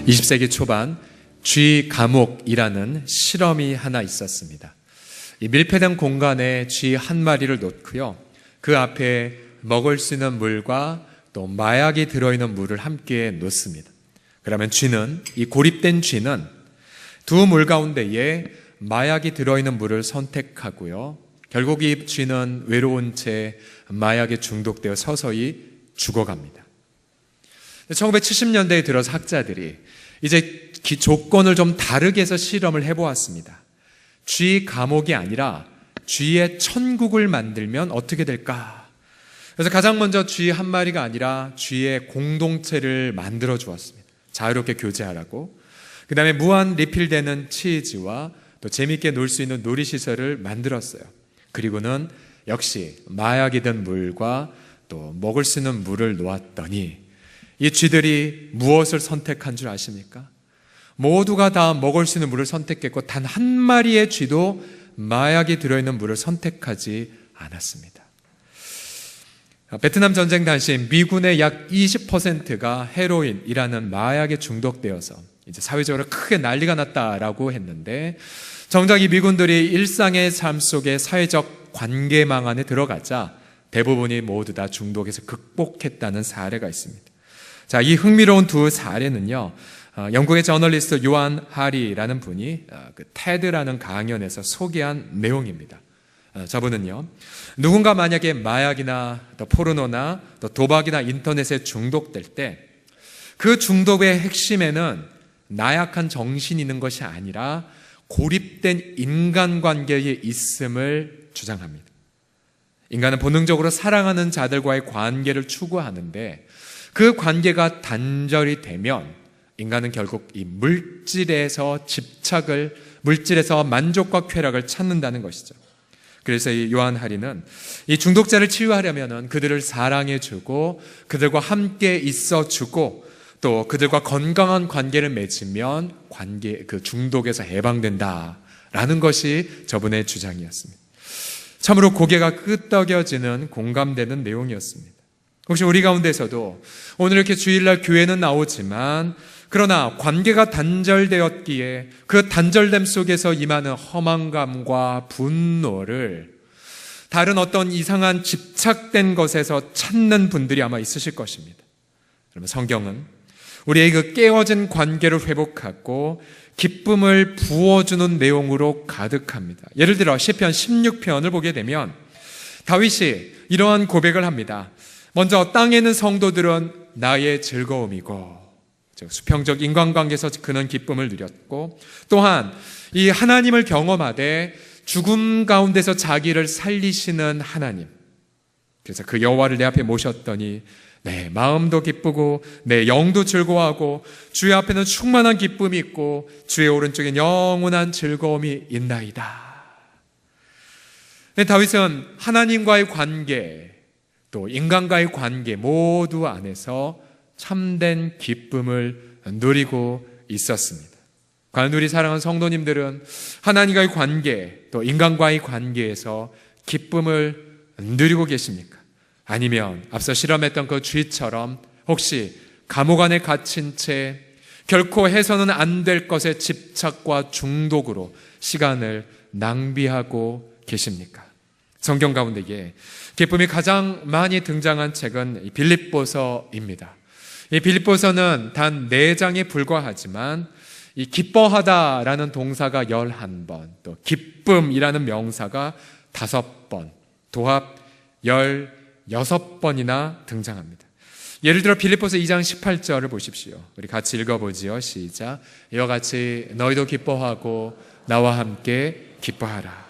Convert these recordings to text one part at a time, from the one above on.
20세기 초반 쥐 감옥이라는 실험이 하나 있었습니다. 이 밀폐된 공간에 쥐 한 마리를 놓고요, 그 앞에 먹을 수 있는 물과 또 마약이 들어있는 물을 함께 놓습니다. 그러면 이 고립된 쥐는 두 물 가운데에 마약이 들어있는 물을 선택하고요, 결국 이 쥐는 외로운 채 마약에 중독되어 서서히 죽어갑니다. 1970년대에 들어서 학자들이 이제 조건을 좀 다르게 해서 실험을 해보았습니다. 쥐 감옥이 아니라 쥐의 천국을 만들면 어떻게 될까? 그래서 가장 먼저 쥐 한 마리가 아니라 쥐의 공동체를 만들어 주었습니다. 자유롭게 교제하라고. 그 다음에 무한 리필되는 치즈와 또 재미있게 놀 수 있는 놀이시설을 만들었어요. 그리고는 역시 마약이 든 물과 또 먹을 수 있는 물을 놓았더니 이 쥐들이 무엇을 선택한 줄 아십니까? 모두가 다 먹을 수 있는 물을 선택했고 단 한 마리의 쥐도 마약이 들어있는 물을 선택하지 않았습니다. 베트남 전쟁 당시 미군의 약 20%가 헤로인이라는 마약에 중독되어서 이제 사회적으로 크게 난리가 났다라고 했는데, 정작 이 미군들이 일상의 삶 속에 사회적 관계망 안에 들어가자 대부분이 모두 다 중독에서 극복했다는 사례가 있습니다. 자, 이 흥미로운 두 사례는요, 영국의 저널리스트 요한 하리라는 분이 그 테드라는 강연에서 소개한 내용입니다. 저분은요, 누군가 만약에 마약이나 또 포르노나 또 도박이나 인터넷에 중독될 때 그 중독의 핵심에는 나약한 정신이 있는 것이 아니라 고립된 인간관계에 있음을 주장합니다. 인간은 본능적으로 사랑하는 자들과의 관계를 추구하는데 그 관계가 단절이 되면 인간은 결국 이 물질에서 만족과 쾌락을 찾는다는 것이죠. 그래서 이 요한 하리는 이 중독자를 치유하려면 그들을 사랑해주고 그들과 함께 있어주고 또 그들과 건강한 관계를 맺으면 그 중독에서 해방된다라는 것이 저분의 주장이었습니다. 참으로 고개가 끄덕여지는 공감되는 내용이었습니다. 혹시 우리 가운데서도 오늘 이렇게 주일날 교회는 나오지만 그러나 관계가 단절되었기에 그 단절됨 속에서 임하는 허망감과 분노를 다른 어떤 이상한 집착된 것에서 찾는 분들이 아마 있으실 것입니다. 그러면 성경은 우리의 그 깨어진 관계를 회복하고 기쁨을 부어주는 내용으로 가득합니다. 예를 들어 시편 16편을 보게 되면 다윗이 이러한 고백을 합니다. 먼저 땅에 있는 성도들은 나의 즐거움이고, 즉 수평적 인간관계에서 그는 기쁨을 누렸고, 또한 이 하나님을 경험하되 죽음 가운데서 자기를 살리시는 하나님, 그래서 그 여호와를 내 앞에 모셨더니 내 마음도 기쁘고 내 영도 즐거워하고 주의 앞에는 충만한 기쁨이 있고 주의 오른쪽엔 영원한 즐거움이 있나이다. 다윗은 하나님과의 관계 또 인간과의 관계 모두 안에서 참된 기쁨을 누리고 있었습니다. 과연 우리 사랑하는 성도님들은 하나님과의 관계 또 인간과의 관계에서 기쁨을 누리고 계십니까? 아니면 앞서 실험했던 그 쥐처럼 혹시 감옥 안에 갇힌 채 결코 해서는 안 될 것에 집착과 중독으로 시간을 낭비하고 계십니까? 성경 가운데에 기쁨이 가장 많이 등장한 책은 빌립보서입니다. 이 빌립보서는 단 4장에 불과하지만 이 기뻐하다라는 동사가 11번, 또 기쁨이라는 명사가 5번, 도합 16번이나 등장합니다. 예를 들어 빌립보서 2장 18절을 보십시오. 우리 같이 읽어보지요. 시작. 이와 같이 너희도 기뻐하고 나와 함께 기뻐하라.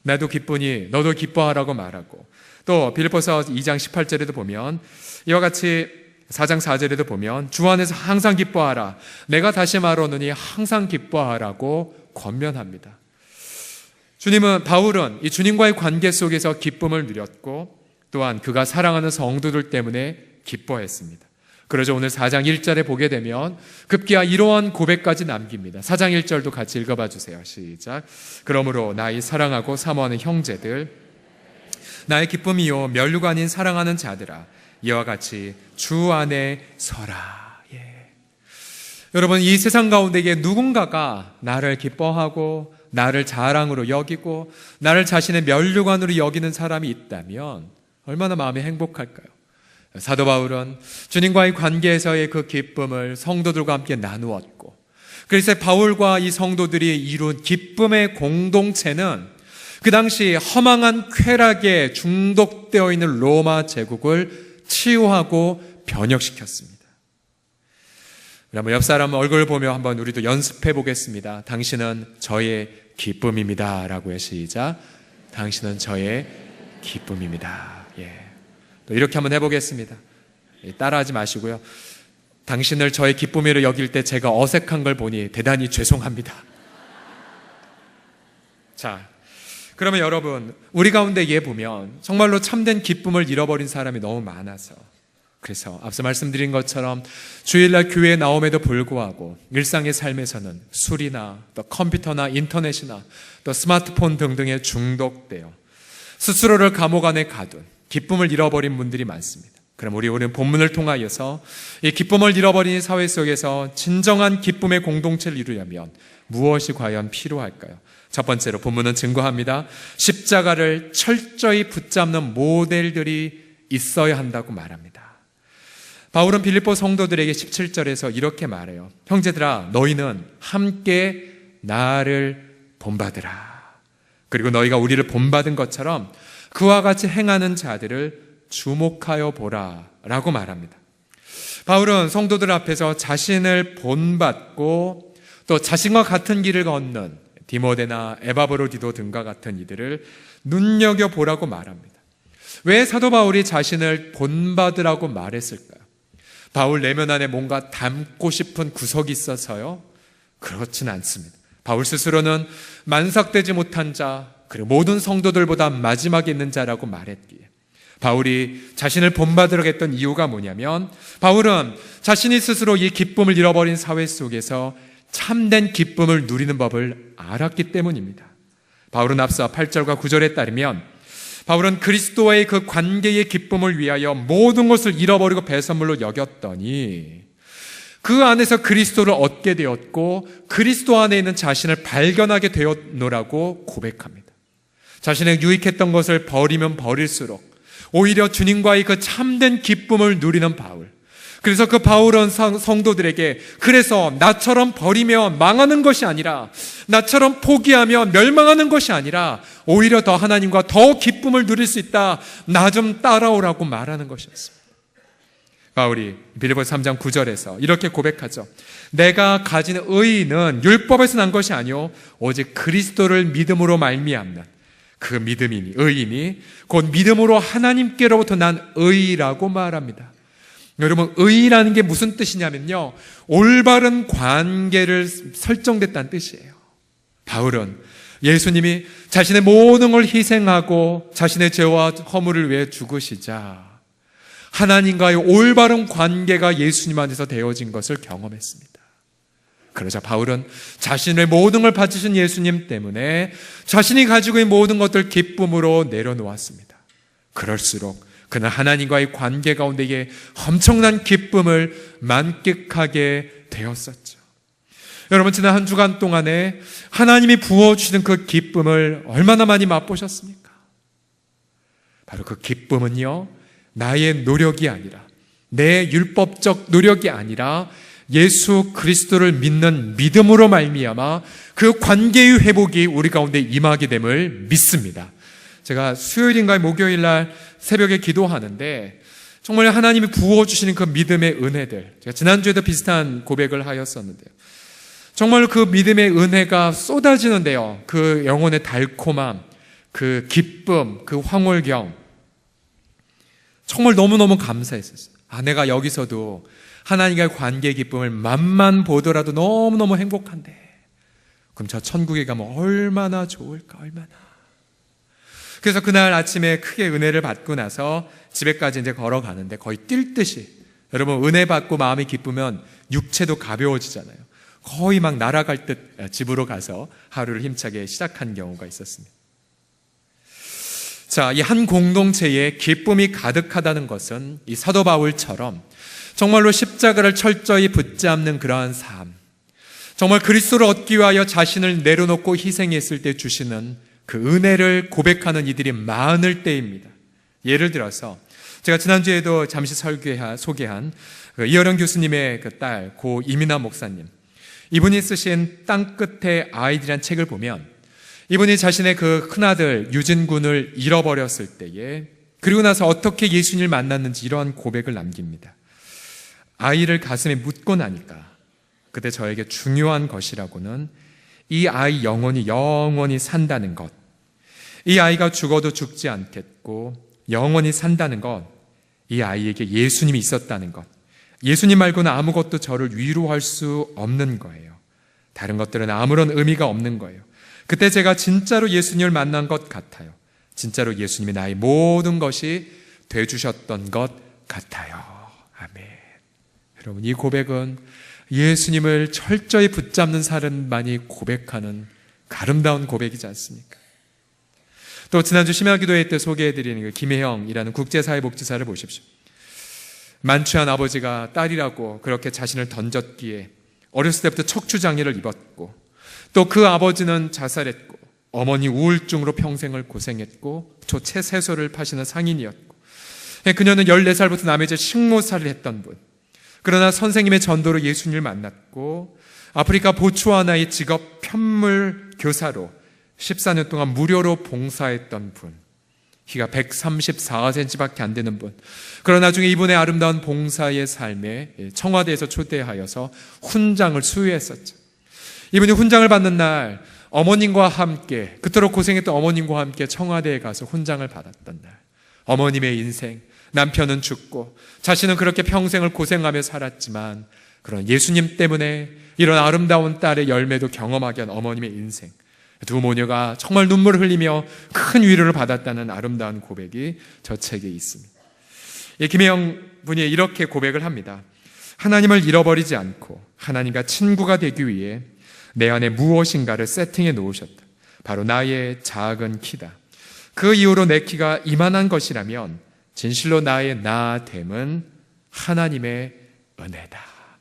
나도 기쁘니 너도 기뻐하라고 말하고, 또 빌립보서 2장 18절에도 보면 이와 같이 4장 4절에도 보면 주 안에서 항상 기뻐하라. 내가 다시 말하노니 항상 기뻐하라고 권면합니다. 바울은 이 주님과의 관계 속에서 기쁨을 누렸고 또한 그가 사랑하는 성도들 때문에 기뻐했습니다. 그러자 오늘 4장 1절에 보게 되면 급기야 이러한 고백까지 남깁니다. 4장 1절도 같이 읽어봐 주세요. 시작. 그러므로 나의 사랑하고 사모하는 형제들, 나의 기쁨이요 면류가 아닌 사랑하는 자들아, 이와 같이 주 안에 서라. 여러분, 이 세상 가운데에 누군가가 나를 기뻐하고 나를 자랑으로 여기고 나를 자신의 면류관으로 여기는 사람이 있다면 얼마나 마음이 행복할까요? 사도 바울은 주님과의 관계에서의 그 기쁨을 성도들과 함께 나누었고, 그래서 바울과 이 성도들이 이룬 기쁨의 공동체는 그 당시 허망한 쾌락에 중독되어 있는 로마 제국을 치유하고 변혁시켰습니다. 한번 옆 사람 얼굴 보며 한번 우리도 연습해 보겠습니다. 당신은 저의 기쁨입니다 라고 해. 시작. 당신은 저의 기쁨입니다. 또 이렇게 한번 해보겠습니다. 따라하지 마시고요. 당신을 저의 기쁨으로 여길 때 제가 어색한 걸 보니 대단히 죄송합니다. 자, 그러면 여러분, 우리 가운데 보면 정말로 참된 기쁨을 잃어버린 사람이 너무 많아서, 그래서 앞서 말씀드린 것처럼 주일날 교회에 나옴에도 불구하고 일상의 삶에서는 술이나 또 컴퓨터나 인터넷이나 또 스마트폰 등등에 중독되어 스스로를 감옥 안에 가둔 기쁨을 잃어버린 분들이 많습니다. 그럼 우리 오늘 본문을 통하여서 이 기쁨을 잃어버린 사회 속에서 진정한 기쁨의 공동체를 이루려면 무엇이 과연 필요할까요? 첫 번째로 본문은 증거합니다. 십자가를 철저히 붙잡는 모델들이 있어야 한다고 말합니다. 바울은 빌립보 성도들에게 17절에서 이렇게 말해요. 형제들아, 너희는 함께 나를 본받으라. 그리고 너희가 우리를 본받은 것처럼 그와 같이 행하는 자들을 주목하여 보라 라고 말합니다. 바울은 성도들 앞에서 자신을 본받고 또 자신과 같은 길을 걷는 디모데나 에바브로디도 등과 같은 이들을 눈여겨보라고 말합니다. 왜 사도 바울이 자신을 본받으라고 말했을까요? 바울 내면 안에 뭔가 닮고 싶은 구석이 있어서요? 그렇진 않습니다. 바울 스스로는 만삭되지 못한 자, 그리고 모든 성도들보다 마지막에 있는 자라고 말했기에 바울이 자신을 본받으려고 했던 이유가 뭐냐면, 바울은 자신이 스스로 이 기쁨을 잃어버린 사회 속에서 참된 기쁨을 누리는 법을 알았기 때문입니다. 바울은 앞서 8절과 9절에 따르면 바울은 그리스도와의 그 관계의 기쁨을 위하여 모든 것을 잃어버리고 배선물로 여겼더니 그 안에서 그리스도를 얻게 되었고 그리스도 안에 있는 자신을 발견하게 되었노라고 고백합니다. 자신의 유익했던 것을 버리면 버릴수록 오히려 주님과의 그 참된 기쁨을 누리는 바울. 그래서 그 바울은 성도들에게, 그래서 나처럼 버리면 망하는 것이 아니라, 나처럼 포기하면 멸망하는 것이 아니라 오히려 더 하나님과 더 기쁨을 누릴 수 있다, 나 좀 따라오라고 말하는 것이었습니다. 바울이 빌립보서 3장 9절에서 이렇게 고백하죠. 내가 가진 의의는 율법에서 난 것이 아니요 오직 그리스도를 믿음으로 말미암는 그 믿음이니, 의이니 곧 믿음으로 하나님께로부터 난 의라고 말합니다. 여러분, 의라는 게 무슨 뜻이냐면요, 올바른 관계를 설정됐다는 뜻이에요. 바울은 예수님이 자신의 모든 걸 희생하고 자신의 죄와 허물을 위해 죽으시자 하나님과의 올바른 관계가 예수님 안에서 되어진 것을 경험했습니다. 그러자 바울은 자신의 모든 걸 바치신 예수님 때문에 자신이 가지고 있는 모든 것들 기쁨으로 내려놓았습니다. 그럴수록 그는 하나님과의 관계 가운데에 엄청난 기쁨을 만끽하게 되었었죠. 여러분, 지난 한 주간 동안에 하나님이 부어주시는 그 기쁨을 얼마나 많이 맛보셨습니까? 바로 그 기쁨은요, 나의 노력이 아니라, 내 율법적 노력이 아니라 예수 그리스도를 믿는 믿음으로 말미암아 그 관계의 회복이 우리 가운데 임하게 됨을 믿습니다. 제가 수요일인가 목요일 날 새벽에 기도하는데 정말 하나님이 부어주시는 그 믿음의 은혜들, 제가 지난주에도 비슷한 고백을 하였었는데요, 정말 그 믿음의 은혜가 쏟아지는데요, 그 영혼의 달콤함, 그 기쁨, 그 황홀경, 정말 너무너무 감사했었어요. 내가 여기서도 하나님과의 관계의 기쁨을 맛만 보더라도 너무너무 행복한데 그럼 저 천국에 가면 얼마나 좋을까, 얼마나. 그래서 그날 아침에 크게 은혜를 받고 나서 집에까지 이제 걸어가는데 거의 뛸 듯이, 여러분 은혜 받고 마음이 기쁘면 육체도 가벼워지잖아요. 거의 막 날아갈 듯 집으로 가서 하루를 힘차게 시작한 경우가 있었습니다. 자, 이 한 공동체에 기쁨이 가득하다는 것은 이 사도 바울처럼 정말로 십자가를 철저히 붙잡는 그러한 삶, 정말 그리스도를 얻기 위하여 자신을 내려놓고 희생했을 때 주시는 그 은혜를 고백하는 이들이 많을 때입니다. 예를 들어서 제가 지난주에도 잠시 소개한 이어령 교수님의 그 딸 고 이민아 목사님, 이분이 쓰신 땅끝의 아이들이란 책을 보면 이분이 자신의 그 큰아들 유진군을 잃어버렸을 때에, 그리고 나서 어떻게 예수님을 만났는지 이러한 고백을 남깁니다. 아이를 가슴에 묻고 나니까 그때 저에게 중요한 것이라고는 이 아이 영원히 산다는 것, 이 아이가 죽어도 죽지 않겠고 영원히 산다는 것, 이 아이에게 예수님이 있었다는 것, 예수님 말고는 아무것도 저를 위로할 수 없는 거예요. 다른 것들은 아무런 의미가 없는 거예요. 그때 제가 진짜로 예수님을 만난 것 같아요. 진짜로 예수님이 나의 모든 것이 되주셨던 것 같아요. 아멘. 여러분, 이 고백은 예수님을 철저히 붙잡는 사람만이 고백하는 아름다운 고백이지 않습니까? 또 지난주 심야기도회 때 소개해드리는 그 김혜영이라는 국제사회복지사를 보십시오. 만취한 아버지가 딸이라고 그렇게 자신을 던졌기에 어렸을 때부터 척추장애를 입었고, 또 그 아버지는 자살했고, 어머니 우울증으로 평생을 고생했고, 채소를 파시는 상인이었고, 그녀는 14살부터 남의 집 식모살을 했던 분, 그러나 선생님의 전도로 예수님을 만났고 아프리카 보츠와나의 직업 편물 교사로 14년 동안 무료로 봉사했던 분, 키가 134cm밖에 안 되는 분, 그러나 나중에 이분의 아름다운 봉사의 삶에 청와대에서 초대하여서 훈장을 수여했었죠. 이분이 훈장을 받는 날 어머님과 함께, 그토록 고생했던 어머님과 함께 청와대에 가서 훈장을 받았던 날, 어머님의 인생, 남편은 죽고 자신은 그렇게 평생을 고생하며 살았지만 그런 예수님 때문에 이런 아름다운 딸의 열매도 경험하게 한 어머님의 인생, 두 모녀가 정말 눈물을 흘리며 큰 위로를 받았다는 아름다운 고백이 저 책에 있습니다. 김혜영 분이 이렇게 고백을 합니다. 하나님을 잃어버리지 않고 하나님과 친구가 되기 위해 내 안에 무엇인가를 세팅해 놓으셨다. 바로 나의 작은 키다. 그 이후로 내 키가 이만한 것이라면 진실로 나의 나됨은 하나님의 은혜다.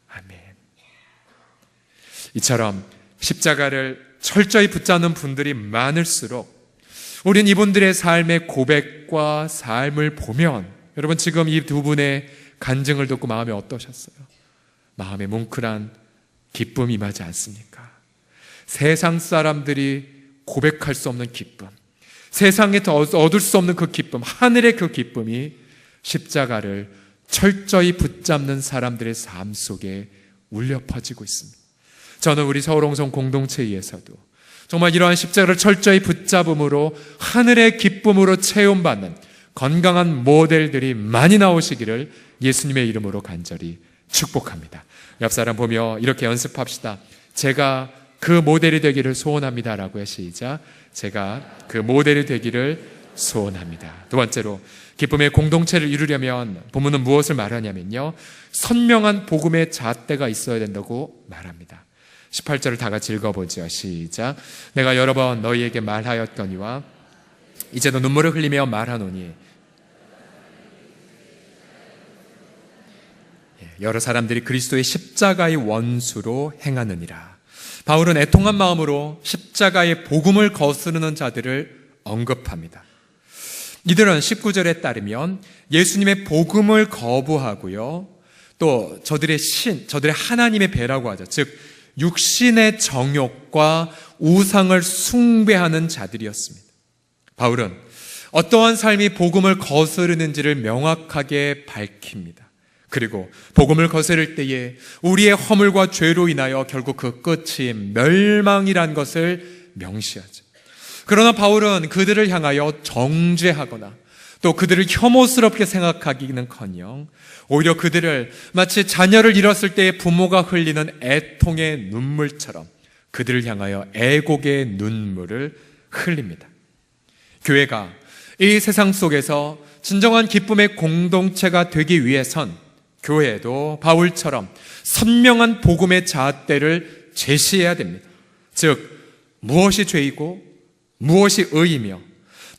아멘. 이처럼 십자가를 철저히 붙잡는 분들이 많을수록 우린 이분들의 삶의 고백과 삶을 보면, 여러분 지금 이 두 분의 간증을 듣고 마음이 어떠셨어요? 마음에 뭉클한 기쁨이 임하지 않습니까? 세상 사람들이 고백할 수 없는 기쁨, 세상에 더 얻을 수 없는 그 기쁨, 하늘의 그 기쁨이 십자가를 철저히 붙잡는 사람들의 삶 속에 울려 퍼지고 있습니다. 저는 우리 서울홍성 공동체에서도 정말 이러한 십자가를 철저히 붙잡음으로 하늘의 기쁨으로 체험받는 건강한 모델들이 많이 나오시기를 예수님의 이름으로 간절히 축복합니다. 옆 사람 보며 이렇게 연습합시다. 제가 그 모델이 되기를 소원합니다 라고 시작. 제가 그 모델이 되기를 소원합니다. 두 번째로, 기쁨의 공동체를 이루려면 본문은 무엇을 말하냐면요, 선명한 복음의 잣대가 있어야 된다고 말합니다. 18절을 다 같이 읽어보죠. 시작. 내가 여러 번 너희에게 말하였거니와 이제도 눈물을 흘리며 말하노니. 여러 사람들이 그리스도의 십자가의 원수로 행하느니라. 바울은 애통한 마음으로 십자가의 복음을 거스르는 자들을 언급합니다. 이들은 19절에 따르면 예수님의 복음을 거부하고요, 또 저들의 하나님의 배라고 하죠. 즉 육신의 정욕과 우상을 숭배하는 자들이었습니다. 바울은 어떠한 삶이 복음을 거스르는지를 명확하게 밝힙니다. 그리고 복음을 거스를 때에 우리의 허물과 죄로 인하여 결국 그 끝이 멸망이란 것을 명시하죠. 그러나 바울은 그들을 향하여 정죄하거나 또 그들을 혐오스럽게 생각하기는커녕 오히려 그들을 마치 자녀를 잃었을 때의 부모가 흘리는 애통의 눈물처럼 그들을 향하여 애곡의 눈물을 흘립니다. 교회가 이 세상 속에서 진정한 기쁨의 공동체가 되기 위해선 교회도 바울처럼 선명한 복음의 잣대를 제시해야 됩니다. 즉 무엇이 죄이고 무엇이 의이며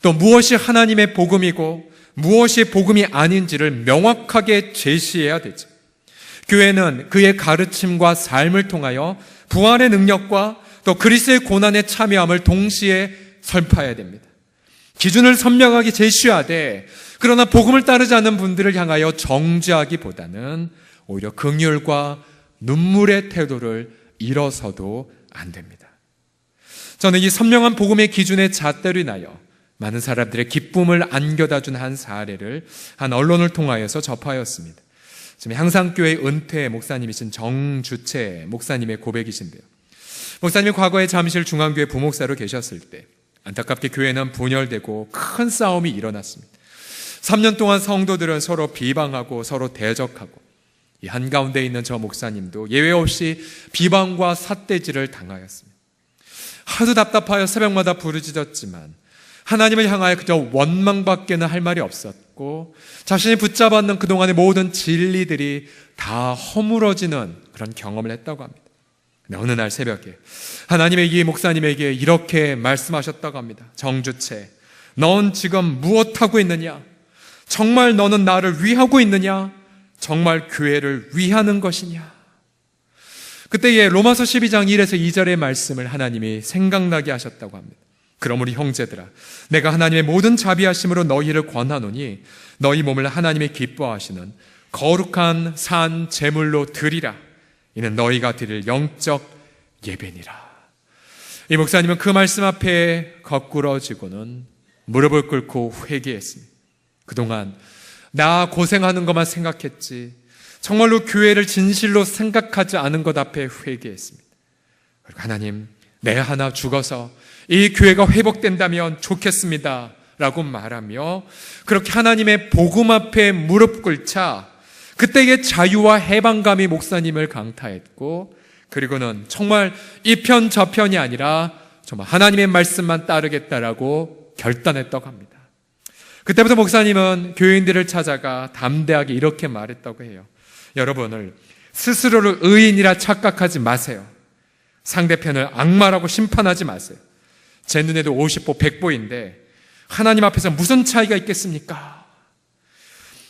또 무엇이 하나님의 복음이고 무엇이 복음이 아닌지를 명확하게 제시해야 되죠. 교회는 그의 가르침과 삶을 통하여 부활의 능력과 또 그리스도의 고난에 참여함을 동시에 설파해야 됩니다. 기준을 선명하게 제시하되 그러나 복음을 따르지 않는 분들을 향하여 정죄하기보다는 오히려 긍휼과 눈물의 태도를 일어서도 안 됩니다. 저는 이 선명한 복음의 기준에 잣대로 인하여 많은 사람들의 기쁨을 안겨다 준 한 사례를 한 언론을 통하여서 접하였습니다. 지금 향상교회 은퇴 목사님이신 정주채 목사님의 고백이신데요. 목사님이 과거에 잠실 중앙교회 부목사로 계셨을 때 안타깝게 교회는 분열되고 큰 싸움이 일어났습니다. 3년 동안 성도들은 서로 비방하고 서로 대적하고 이 한가운데 있는 저 목사님도 예외 없이 비방과 삿대질을 당하였습니다. 하도 답답하여 새벽마다 부르짖었지만 하나님을 향하여 그저 원망밖에는 할 말이 없었고 자신이 붙잡았는 그동안의 모든 진리들이 다 허물어지는 그런 경험을 했다고 합니다. 근데 어느 날 새벽에 하나님의 이 목사님에게 이렇게 말씀하셨다고 합니다. 정주채, 넌 지금 무엇하고 있느냐? 정말 너는 나를 위하고 있느냐? 정말 교회를 위하는 것이냐? 그때에 로마서 12장 1에서 2절의 말씀을 하나님이 생각나게 하셨다고 합니다. 그러므로 형제들아, 내가 하나님의 모든 자비하심으로 너희를 권하노니 너희 몸을 하나님이 기뻐하시는 거룩한 산 제물로 드리라. 이는 너희가 드릴 영적 예배니라. 이 목사님은 그 말씀 앞에 거꾸러지고는 무릎을 꿇고 회개했습니다. 그동안 나 고생하는 것만 생각했지 정말로 교회를 진실로 생각하지 않은 것 앞에 회개했습니다. 그리고 하나님, 내 하나 죽어서 이 교회가 회복된다면 좋겠습니다 라고 말하며 그렇게 하나님의 복음 앞에 무릎 꿇자 그때의 자유와 해방감이 목사님을 강타했고 그리고는 정말 이 편 저 편이 아니라 정말 하나님의 말씀만 따르겠다라고 결단했다고 합니다. 그때부터 목사님은 교인들을 찾아가 담대하게 이렇게 말했다고 해요. 여러분을 스스로를 의인이라 착각하지 마세요. 상대편을 악마라고 심판하지 마세요. 제 눈에도 50보 100보인데 하나님 앞에서 무슨 차이가 있겠습니까?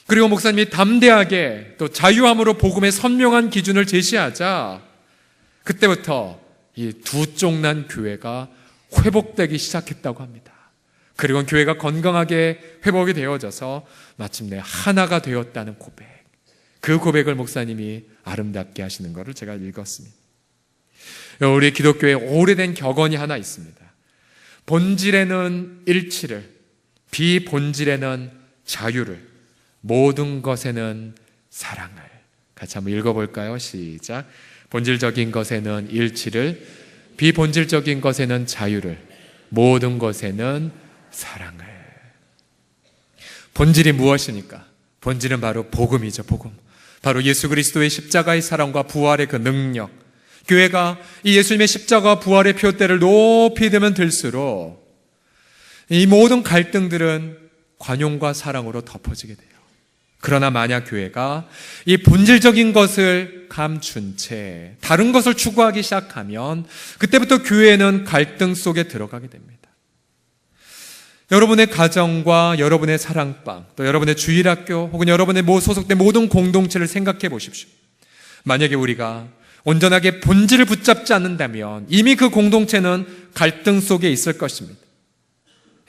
그리고 목사님이 담대하게 또 자유함으로 복음의 선명한 기준을 제시하자 그때부터 이 두 쪽난 교회가 회복되기 시작했다고 합니다. 그리고 교회가 건강하게 회복이 되어져서 마침내 하나가 되었다는 고백, 그 고백을 목사님이 아름답게 하시는 것을 제가 읽었습니다. 우리 기독교에 오래된 격언이 하나 있습니다. 본질에는 일치를, 비본질에는 자유를, 모든 것에는 사랑을. 같이 한번 읽어볼까요? 시작. 본질적인 것에는 일치를, 비본질적인 것에는 자유를, 모든 것에는 사랑을. 본질이 무엇입니까? 본질은 바로 복음이죠. 복음. 바로 예수 그리스도의 십자가의 사랑과 부활의 그 능력. 교회가 이 예수님의 십자가 부활의 표대를 높이 들면 들수록 이 모든 갈등들은 관용과 사랑으로 덮어지게 돼요. 그러나 만약 교회가 이 본질적인 것을 감춘 채 다른 것을 추구하기 시작하면 그때부터 교회는 갈등 속에 들어가게 됩니다. 여러분의 가정과 여러분의 사랑방, 또 여러분의 주일학교 혹은 여러분의 소속된 모든 공동체를 생각해 보십시오. 만약에 우리가 온전하게 본질을 붙잡지 않는다면 이미 그 공동체는 갈등 속에 있을 것입니다.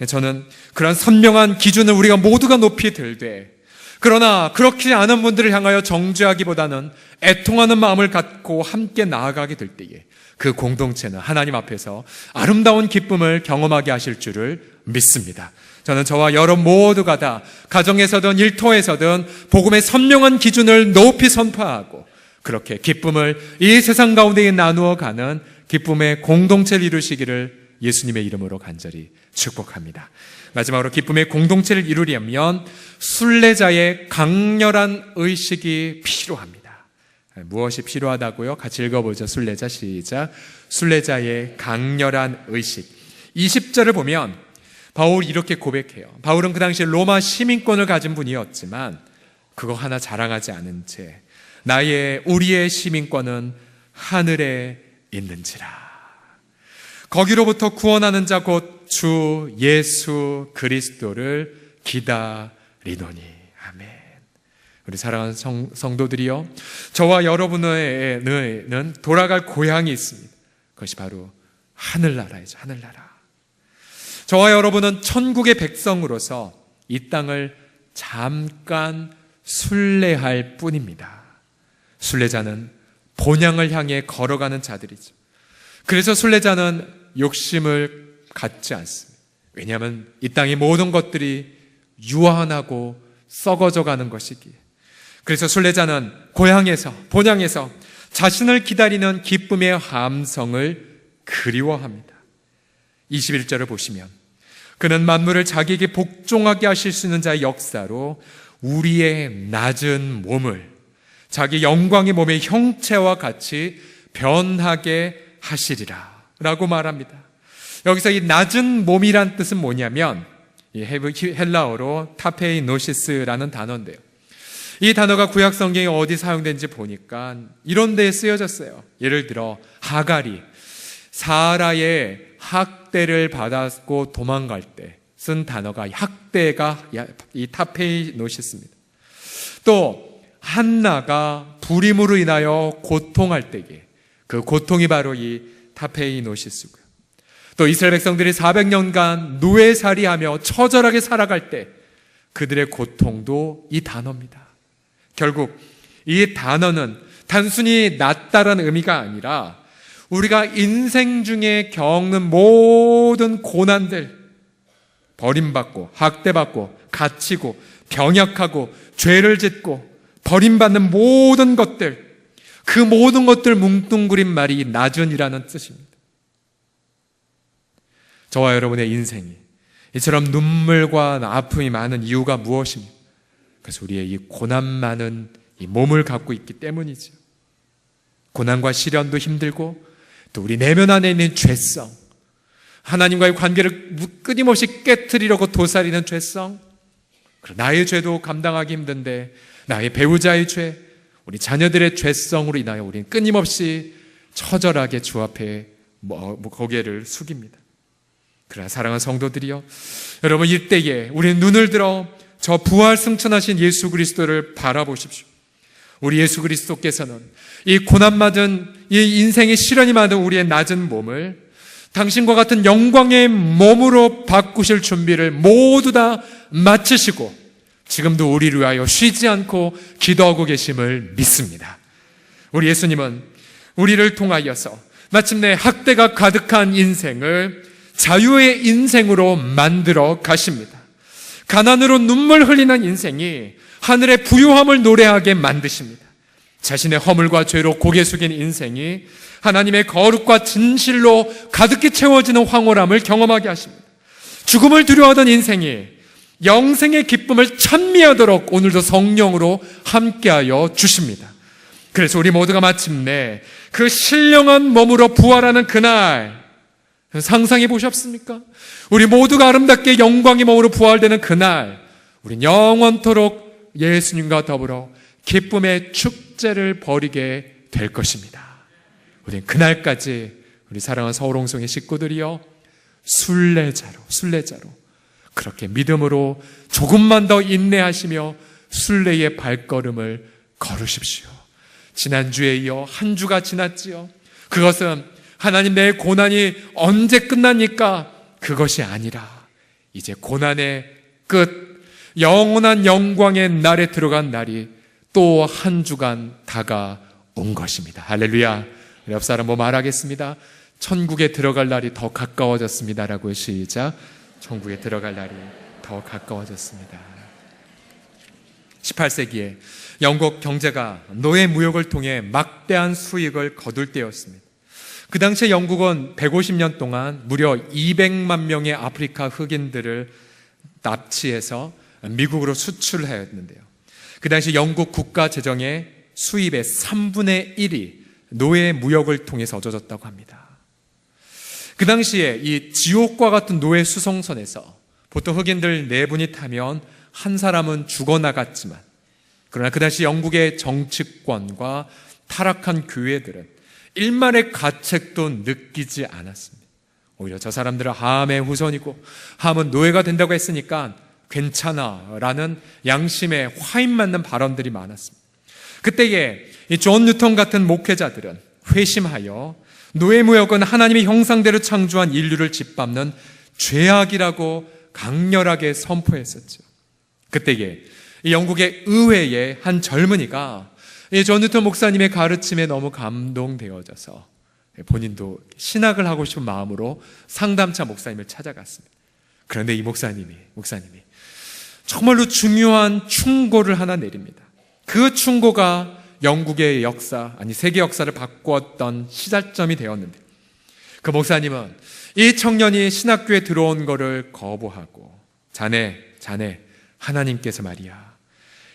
저는 그런 선명한 기준을 우리가 모두가 높이 들되, 그러나 그렇지 않은 분들을 향하여 정죄하기보다는 애통하는 마음을 갖고 함께 나아가게 될 때에 그 공동체는 하나님 앞에서 아름다운 기쁨을 경험하게 하실 줄을 믿습니다. 저는 저와 여러분 모두가 다 가정에서든 일터에서든 복음의 선명한 기준을 높이 선포하고 그렇게 기쁨을 이 세상 가운데 나누어 가는 기쁨의 공동체를 이루시기를 예수님의 이름으로 간절히 축복합니다. 마지막으로 기쁨의 공동체를 이루려면 순례자의 강렬한 의식이 필요합니다. 무엇이 필요하다고요? 같이 읽어보죠. 순례자 시작. 순례자의 강렬한 의식. 20절을 보면 바울이 이렇게 고백해요. 바울은 그 당시에 로마 시민권을 가진 분이었지만 그거 하나 자랑하지 않은 채 우리의 시민권은 하늘에 있는지라. 거기로부터 구원하는 자 곧 주 예수 그리스도를 기다리노니. 아멘. 우리 사랑하는 성도들이여, 저와 여러분에는 돌아갈 고향이 있습니다. 그것이 바로 하늘나라이죠. 하늘나라. 저와 여러분은 천국의 백성으로서 이 땅을 잠깐 순례할 뿐입니다. 순례자는 본향을 향해 걸어가는 자들이죠. 그래서 순례자는 욕심을 갖지 않습니다. 왜냐하면 이 땅의 모든 것들이 유한하고 썩어져 가는 것이기에. 그래서 순례자는 고향에서, 본향에서 자신을 기다리는 기쁨의 함성을 그리워합니다. 21절을 보시면, 그는 만물을 자기에게 복종하게 하실 수 있는 자의 역사로 우리의 낮은 몸을 자기 영광의 몸의 형체와 같이 변하게 하시리라 라고 말합니다. 여기서 이 낮은 몸이란 뜻은 뭐냐면 헬라어로 타페이노시스라는 단어인데요, 이 단어가 구약 성경에 어디 사용된지 보니까 이런 데에 쓰여졌어요. 예를 들어 하갈이 사라의 학대를 받았고 도망갈 때 쓴 단어가 학대가 이 타페이노시스입니다. 또 한나가 불임으로 인하여 고통할 때에 그 고통이 바로 이 타페이노시스고요. 또 이스라엘 백성들이 400년간 노예살이하며 처절하게 살아갈 때 그들의 고통도 이 단어입니다. 결국 이 단어는 단순히 낫다라는 의미가 아니라 우리가 인생 중에 겪는 모든 고난들, 버림받고 학대받고 갇히고 병약하고 죄를 짓고 버림받는 모든 것들, 그 모든 것들 뭉뚱그린 말이 낮은이라는 뜻입니다. 저와 여러분의 인생이 이처럼 눈물과 아픔이 많은 이유가 무엇입니까? 그래서 우리의 이 고난 많은 이 몸을 갖고 있기 때문이죠. 고난과 시련도 힘들고 또 우리 내면 안에 있는 죄성, 하나님과의 관계를 끊임없이 깨트리려고 도사리는 죄성, 나의 죄도 감당하기 힘든데 나의 배우자의 죄, 우리 자녀들의 죄성으로 인하여 우리는 끊임없이 처절하게 주 앞에 고개를 숙입니다. 그러나 사랑하는 성도들이여, 여러분 이때에 우리는 눈을 들어 저 부활 승천하신 예수 그리스도를 바라보십시오. 우리 예수 그리스도께서는 이 고난받은 이 인생의 시련이 많은 우리의 낮은 몸을 당신과 같은 영광의 몸으로 바꾸실 준비를 모두 다 마치시고 지금도 우리를 위하여 쉬지 않고 기도하고 계심을 믿습니다. 우리 예수님은 우리를 통하여서 마침내 학대가 가득한 인생을 자유의 인생으로 만들어 가십니다. 가난으로 눈물 흘리는 인생이 하늘의 부유함을 노래하게 만드십니다. 자신의 허물과 죄로 고개 숙인 인생이 하나님의 거룩과 진실로 가득히 채워지는 황홀함을 경험하게 하십니다. 죽음을 두려워하던 인생이 영생의 기쁨을 찬미하도록 오늘도 성령으로 함께하여 주십니다. 그래서 우리 모두가 마침내 그 신령한 몸으로 부활하는 그날 상상해 보셨습니까? 우리 모두가 아름답게 영광의 몸으로 부활되는 그날 우린 영원토록 예수님과 더불어 기쁨의 축제를 벌이게 될 것입니다. 우린 그날까지 우리 사랑하는 서울홍성의 식구들이여 순례자로 그렇게 믿음으로 조금만 더 인내하시며 순례의 발걸음을 걸으십시오. 지난주에 이어 한 주가 지났지요. 그것은 하나님 내 고난이 언제 끝납니까? 그것이 아니라 이제 고난의 끝, 영원한 영광의 날에 들어간 날이 또 한 주간 다가온 것입니다. 할렐루야. 옆 사람 뭐 말하겠습니다. 천국에 들어갈 날이 더 가까워졌습니다라고. 시작. 천국에 들어갈 날이 더 가까워졌습니다. 18세기에 영국 경제가 노예 무역을 통해 막대한 수익을 거둘 때였습니다. 그 당시에 영국은 150년 동안 무려 200만 명의 아프리카 흑인들을 납치해서 미국으로 수출하였는데요. 그 당시 영국 국가 재정의 수입의 3분의 1이 노예 무역을 통해서 얻어졌다고 합니다. 그 당시에 이 지옥과 같은 노예 수송선에서 보통 흑인들 4분이 타면 한 사람은 죽어나갔지만, 그러나 그 당시 영국의 정치권과 타락한 교회들은 일말의 가책도 느끼지 않았습니다. 오히려 저 사람들은 함의 후손이고 함은 노예가 된다고 했으니까 괜찮아 라는 양심에 화인 맞는 발언들이 많았습니다. 그때에 이 존 뉴턴 같은 목회자들은 회심하여 노예무역은 하나님의 형상대로 창조한 인류를 짓밟는 죄악이라고 강렬하게 선포했었죠. 그때에 이 영국의 의회의 한 젊은이가 이 존 뉴턴 목사님의 가르침에 너무 감동되어져서 본인도 신학을 하고 싶은 마음으로 상담차 목사님을 찾아갔습니다. 그런데 이 목사님이 정말로 중요한 충고를 하나 내립니다. 그 충고가 영국의 역사, 아니 세계 역사를 바꾸었던 시작점이 되었는데, 그 목사님은 이 청년이 신학교에 들어온 것을 거부하고, 자네 하나님께서 말이야,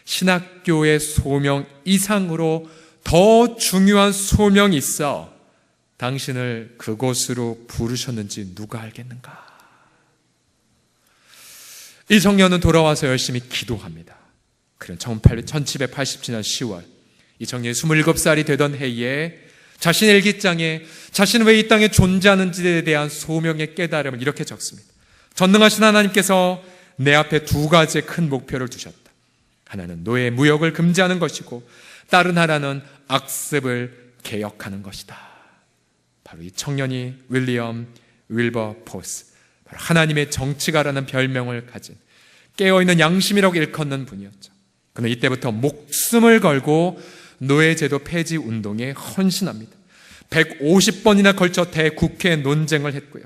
신학교의 소명 이상으로 더 중요한 소명이 있어 당신을 그곳으로 부르셨는지 누가 알겠는가? 이 청년은 돌아와서 열심히 기도합니다. 그런 1787년 10월, 이 청년이 27살이 되던 해에 자신의 일기장에 자신은 왜 이 땅에 존재하는지에 대한 소명의 깨달음을 이렇게 적습니다. 전능하신 하나님께서 내 앞에 두 가지의 큰 목표를 두셨다. 하나는 노예 무역을 금지하는 것이고, 다른 하나는 악습을 개혁하는 것이다. 바로 이 청년이 윌리엄 윌버포스, 바로 하나님의 정치가라는 별명을 가진 깨어있는 양심이라고 일컫는 분이었죠. 그는 이때부터 목숨을 걸고 노예제도 폐지 운동에 헌신합니다. 150번이나 걸쳐 대국회 논쟁을 했고요.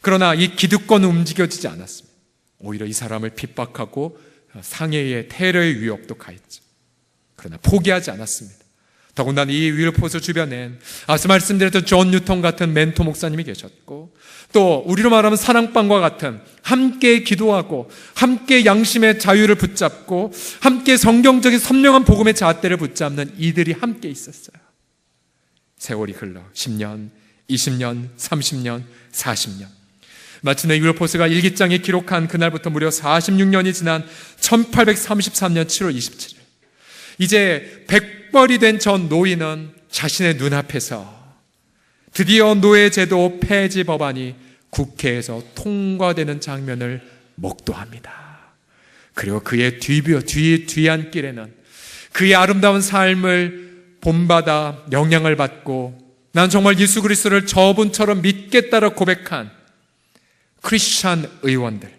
그러나 이 기득권은 움직여지지 않았습니다. 오히려 이 사람을 핍박하고 상해의 테러의 위협도 가했죠. 그러나 포기하지 않았습니다. 더군다나 이 윌포스 주변엔 앞서 말씀드렸던 존 뉴턴 같은 멘토 목사님이 계셨고, 또 우리로 말하면 사랑방과 같은 함께 기도하고 함께 양심의 자유를 붙잡고 함께 성경적인 선명한 복음의 잣대를 붙잡는 이들이 함께 있었어요. 세월이 흘러 10년, 20년, 30년, 40년, 마침내 윌포스가 일기장에 기록한 그날부터 무려 46년이 지난 1833년 7월 27일, 이제 100벌이 된 전 노인은 자신의 눈앞에서 드디어 노예제도 폐지 법안이 국회에서 통과되는 장면을 목도합니다. 그리고 그의 뒤안길에는 그의 아름다운 삶을 본받아 영향을 받고, 난 정말 예수 그리스도를 저분처럼 믿겠다라고 고백한 크리스찬 의원들,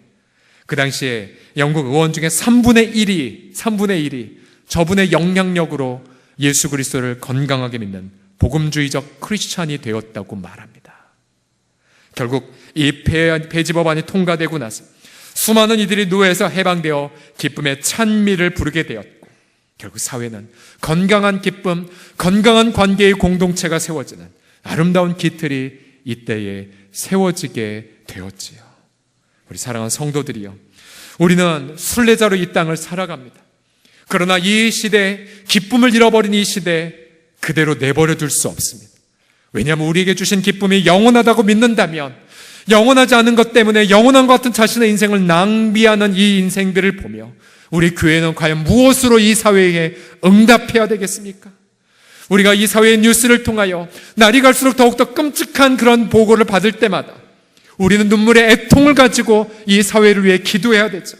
그 당시에 영국 의원 중에 3분의 1이 저분의 영향력으로 예수 그리스도를 건강하게 믿는 복음주의적 크리스찬이 되었다고 말합니다. 결국 이 폐지 법안이 통과되고 나서 수많은 이들이 노예에서 해방되어 기쁨의 찬미를 부르게 되었고, 결국 사회는 건강한 기쁨, 건강한 관계의 공동체가 세워지는 아름다운 기틀이 이때에 세워지게 되었지요. 우리 사랑하는 성도들이요, 우리는 순례자로 이 땅을 살아갑니다. 그러나 이 시대, 기쁨을 잃어버린 이 시대 그대로 내버려 둘 수 없습니다. 왜냐하면 우리에게 주신 기쁨이 영원하다고 믿는다면, 영원하지 않은 것 때문에 영원한 것 같은 자신의 인생을 낭비하는 이 인생들을 보며 우리 교회는 과연 무엇으로 이 사회에 응답해야 되겠습니까? 우리가 이 사회의 뉴스를 통하여 날이 갈수록 더욱더 끔찍한 그런 보고를 받을 때마다 우리는 눈물의 애통을 가지고 이 사회를 위해 기도해야 되죠.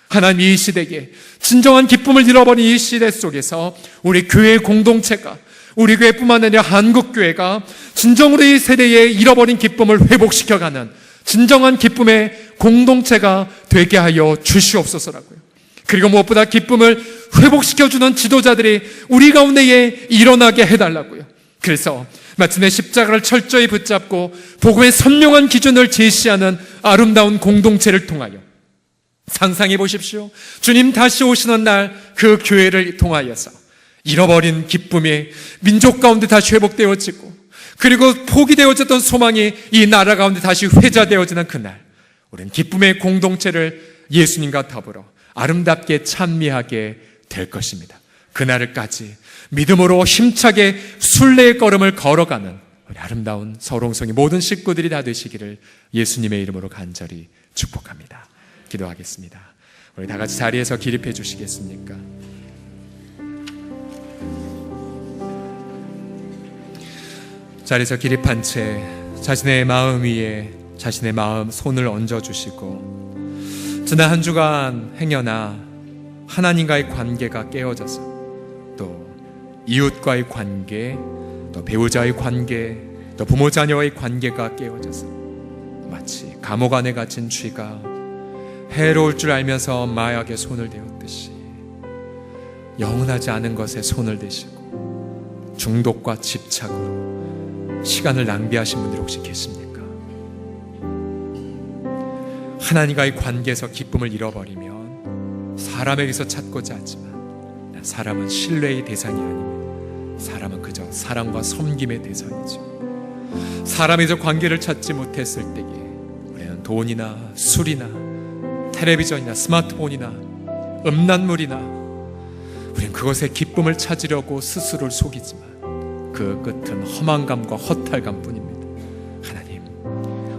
하나님, 이 시대에 진정한 기쁨을 잃어버린 이 시대 속에서 우리 교회 공동체가, 우리 교회뿐만 아니라 한국교회가 진정으로 이 세대에 잃어버린 기쁨을 회복시켜가는 진정한 기쁨의 공동체가 되게 하여 주시옵소서라고요. 그리고 무엇보다 기쁨을 회복시켜주는 지도자들이 우리 가운데에 일어나게 해달라고요. 그래서 마침내 십자가를 철저히 붙잡고 복음의 선명한 기준을 제시하는 아름다운 공동체를 통하여, 상상해 보십시오. 주님 다시 오시는 날 그 교회를 통하여서 잃어버린 기쁨이 민족 가운데 다시 회복되어지고, 그리고 포기되어졌던 소망이 이 나라 가운데 다시 회자되어지는 그날, 우리는 기쁨의 공동체를 예수님과 더불어 아름답게 찬미하게 될 것입니다. 그날까지 믿음으로 힘차게 순례의 걸음을 걸어가는 우리 아름다운 서롱송이 모든 식구들이 다 되시기를 예수님의 이름으로 간절히 축복합니다. 기도하겠습니다. 우리 다 같이 자리에서 기립해 주시겠습니까? 자리에서 기립한 채 자신의 마음 위에 자신의 마음 손을 얹어주시고, 지난 한 주간 행여나 하나님과의 관계가 깨어져서 또 이웃과의 관계, 또 배우자의 관계, 또 부모 자녀의 관계가 깨어져서 마치 감옥 안에 갇힌 쥐가 해로울 줄 알면서 마약에 손을 대었듯이 영원하지 않은 것에 손을 대시고 중독과 집착으로 시간을 낭비하신 분들 혹시 계십니까? 하나님과의 관계에서 기쁨을 잃어버리면 사람에게서 찾고자 하지만 사람은 신뢰의 대상이 아닙니다. 사람은 그저 사랑과 섬김의 대상이죠. 사람에서 관계를 찾지 못했을 때에 우리는 돈이나 술이나 텔레비전이나 스마트폰이나 음란물이나 우리는 그것에 기쁨을 찾으려고 스스로를 속이지만 그 끝은 허망감과 허탈감 뿐입니다. 하나님,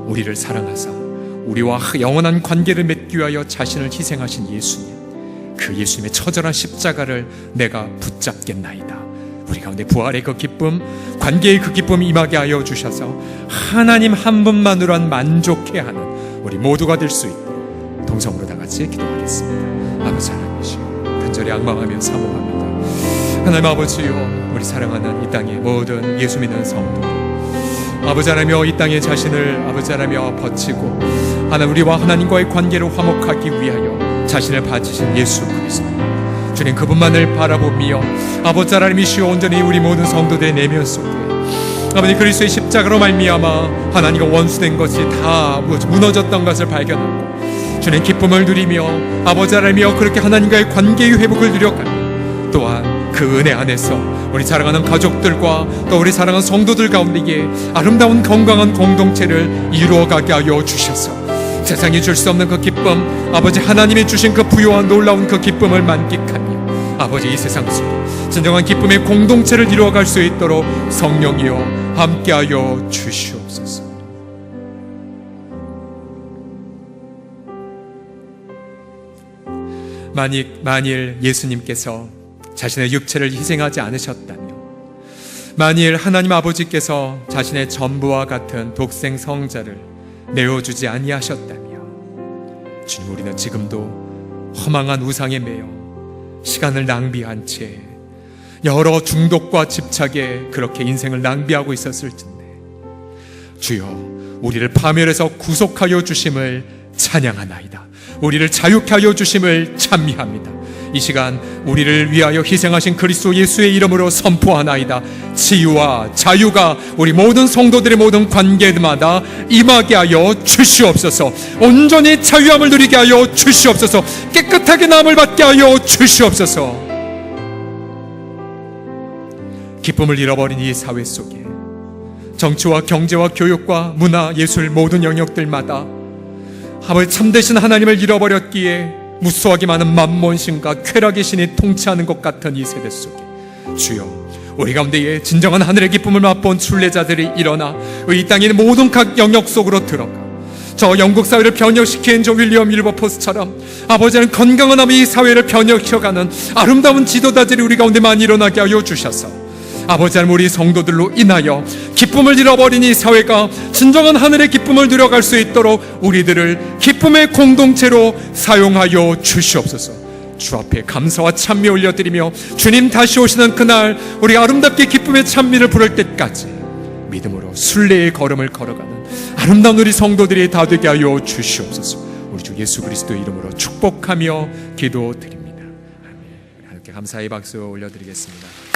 우리를 사랑하사 우리와 영원한 관계를 맺기 위하여 자신을 희생하신 예수님, 그 예수님의 처절한 십자가를 내가 붙잡겠나이다. 우리 가운데 부활의 그 기쁨, 관계의 그 기쁨 임하게 하여 주셔서 하나님 한 분만으로만 만족해 하는 우리 모두가 될 수 있도록 동성으로 다 같이 기도하겠습니다. 아버지 하나님이시여, 간절히 악망하며 사모합니다. 하나님 아버지요, 우리 사랑하는 이 땅의 모든 예수 믿는 성도, 아버지 하나며 이 땅에 자신을 아버지 하나며 바치고 하나님 우리와 하나님과의 관계를 화목하기 위하여 자신을 바치신 예수 그리스도, 주님 그분만을 바라보며 아버지 하나님이시여 온전히 우리 모든 성도들의 내면 속에 아버지 그리스도의 십자가로 말미암아 하나님과 원수된 것이 다 무너졌던 것을 발견하고 주님 기쁨을 누리며 아버지 하나님이여 그렇게 하나님과의 관계의 회복을 누려가며 또한 그 은혜 안에서 우리 사랑하는 가족들과 또 우리 사랑하는 성도들 가운데에 아름다운 건강한 공동체를 이루어가게 하여 주셔서 세상이 줄 수 없는 그 기쁨, 아버지 하나님이 주신 그 부요한 놀라운 그 기쁨을 만끽하며 아버지 이 세상 속에 진정한 기쁨의 공동체를 이루어갈 수 있도록 성령이여 함께하여 주시옵소서. 만일 예수님께서 자신의 육체를 희생하지 않으셨다면, 만일 하나님 아버지께서 자신의 전부와 같은 독생 성자를 내어주지 아니하셨다면 주님, 우리는 지금도 허망한 우상에 매여 시간을 낭비한 채 여러 중독과 집착에 그렇게 인생을 낭비하고 있었을 텐데, 주여 우리를 파멸해서 구속하여 주심을 찬양하나이다. 우리를 자유케 하여 주심을 찬미합니다. 이 시간 우리를 위하여 희생하신 그리스도 예수의 이름으로 선포하나이다. 치유와 자유가 우리 모든 성도들의 모든 관계마다 임하게 하여 주시옵소서. 온전히 자유함을 누리게 하여 주시옵소서. 깨끗하게 나음을 받게 하여 주시옵소서. 기쁨을 잃어버린 이 사회 속에 정치와 경제와 교육과 문화, 예술 모든 영역들마다 아버지 참되신 하나님을 잃어버렸기에 무수하게 많은 만몬신과 쾌락의 신이 통치하는 것 같은 이 세대 속에 주여, 우리 가운데에 진정한 하늘의 기쁨을 맛본 순례자들이 일어나 이 땅의 모든 각 영역 속으로 들어가 저 영국 사회를 변혁시킨 저 윌리엄 윌버포스처럼 아버지는 건강한 이 사회를 변혁시켜가는 아름다운 지도자들이 우리 가운데 많이 일어나게 하여 주셔서 아버지 하나님, 우리 성도들로 인하여 기쁨을 잃어버린 이 사회가 진정한 하늘의 기쁨을 누려갈 수 있도록 우리들을 기쁨의 공동체로 사용하여 주시옵소서. 주 앞에 감사와 찬미 올려드리며 주님 다시 오시는 그날 우리 아름답게 기쁨의 찬미를 부를 때까지 믿음으로 순례의 걸음을 걸어가는 아름다운 우리 성도들이 다 되게 하여 주시옵소서. 우리 주 예수 그리스도의 이름으로 축복하며 기도드립니다. 아멘. 하나님께 감사의 박수 올려드리겠습니다.